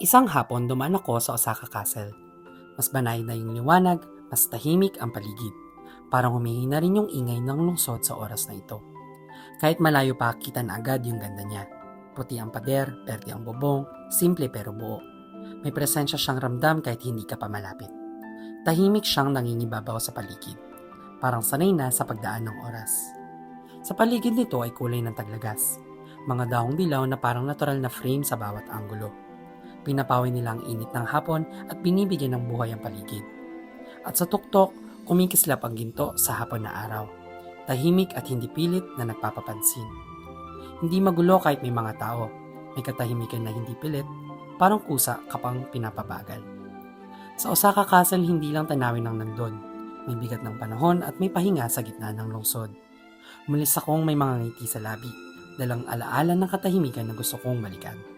Isang hapon dumaan ako sa Osaka Castle. Mas banay na yung liwanag, mas tahimik ang paligid. Parang humihina rin yung ingay ng lungsod sa oras na ito. Kahit malayo pa, kita na agad yung ganda niya. Puti ang pader, berde ang bubong, simple pero buo. May presensya siyang ramdam kahit hindi ka pa malapit. Tahimik siyang nangingibabaw sa paligid. Parang sanay na sa pagdaan ng oras. Sa paligid nito ay kulay ng taglagas. Mga dahong dilaw na parang natural na frame sa bawat anggulo. Pinapawi nila ang init ng hapon at binibigyan ng buhay ang paligid. At sa tuktok, kumikislap ang ginto sa hapon na araw. Tahimik at hindi pilit na nagpapapansin. Hindi magulo kahit may mga tao. May katahimikan na hindi pilit, parang kusa kapang pinapabagal. Sa Osaka Castle, hindi lang tanawin ang nandun. May bigat ng panahon at may pahinga sa gitna ng lungsod. Mulis akong may mga ngiti sa labi, dalang alaala ng katahimikan na gusto kong balikan.